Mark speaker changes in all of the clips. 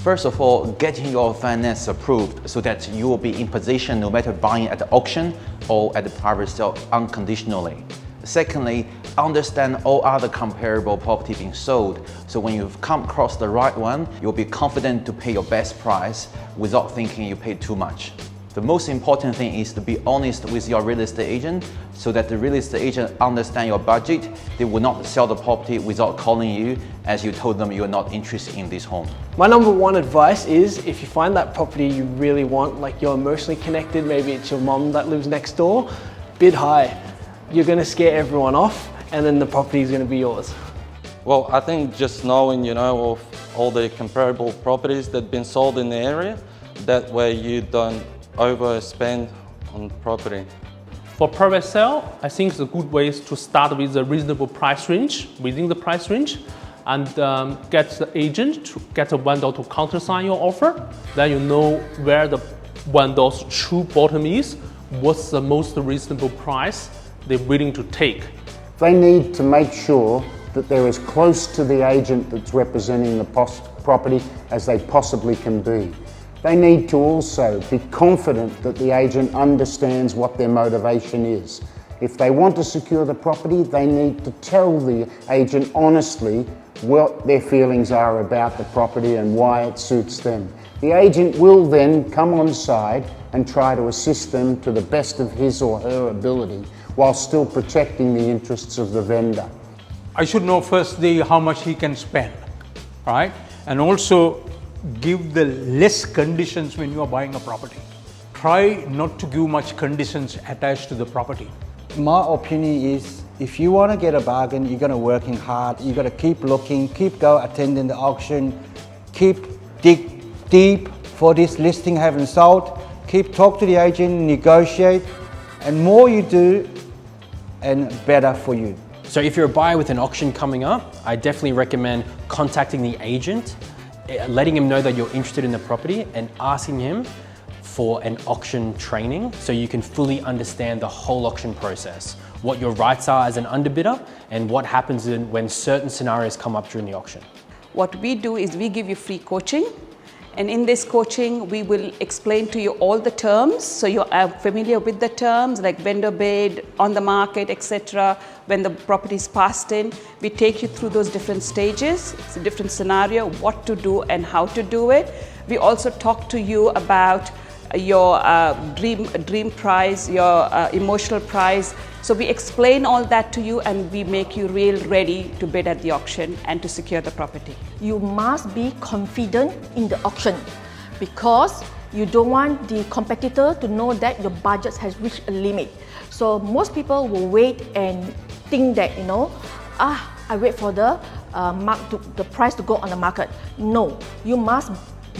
Speaker 1: First of all, getting your finance approved so that you will be in position no matter buying at the auction or at the private sale unconditionally. Secondly, understand all other comparable property being sold, so when you've come across the right one, you'll be confident to pay your best price without thinking you paid too much. The most important thing is to be honest with your real estate agent so that the real estate agent understands your budget. They will not sell the property without calling you as you told them you're not interested in this home.
Speaker 2: My number one advice is if you find that property you really want, like you're emotionally connected, maybe it's your mom that lives next door, bid high. You're going to scare everyone off and then the property is going to be yours.
Speaker 3: Well, I think just knowing, of all the comparable properties that have been sold in the area, that way you don't overspend on property.
Speaker 4: For private sale, I think it's a good way to start with a reasonable price range, within the price range, and get the agent to get a vendor to countersign your offer. Then you know where the vendor's true bottom is, what's the most reasonable price they're willing to take.
Speaker 5: They need to make sure that they're as close to the agent that's representing the property as they possibly can be. They need to also be confident that the agent understands what their motivation is. If they want to secure the property, they need to tell the agent honestly what their feelings are about the property and why it suits them. The agent will then come on side and try to assist them to the best of his or her ability while still protecting the interests of the vendor.
Speaker 6: I should know firstly how much he can spend, right? And also give the less conditions when you are buying a property. Try not to give much conditions attached to the property.
Speaker 7: My opinion is if you want to get a bargain, you're going to working hard. You got to keep looking, keep attending the auction, keep dig deep for this listing haven't sold. Keep talk to the agent, negotiate, and more you do, and better for you.
Speaker 8: So if you're a buyer with an auction coming up, I definitely recommend contacting the agent, letting him know that you're interested in the property and asking him for an auction training so you can fully understand the whole auction process, what your rights are as an underbidder and what happens when certain scenarios come up during the auction.
Speaker 9: What we do is we give you free coaching, and in this coaching we will explain to you all the terms so you are familiar with the terms like vendor bid, on the market, etc. When the property is passed in, we take you through those different stages, it's a different scenario, what to do and how to do it. We also talk to you about your dream price, your emotional price. So we explain all that to you and we make you real ready to bid at the auction and to secure the property.
Speaker 10: You must be confident in the auction because you don't want the competitor to know that your budget has reached a limit. So most people will wait and think that, I wait for the price to go on the market. No, you must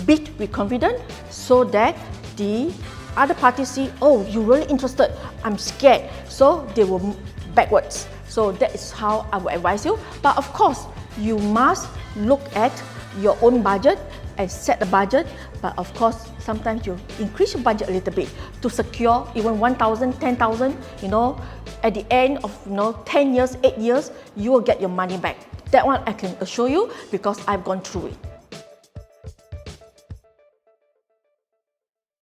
Speaker 10: bid with confidence so that the other parties see, oh, you're really interested, I'm scared, so they will move backwards. So that is how I would advise you. But of course, you must look at your own budget and set the budget. But of course, sometimes you increase your budget a little bit to secure even 1,000, 10,000, at the end of 10 years, 8 years, you will get your money back. That one I can assure you because I've gone through it.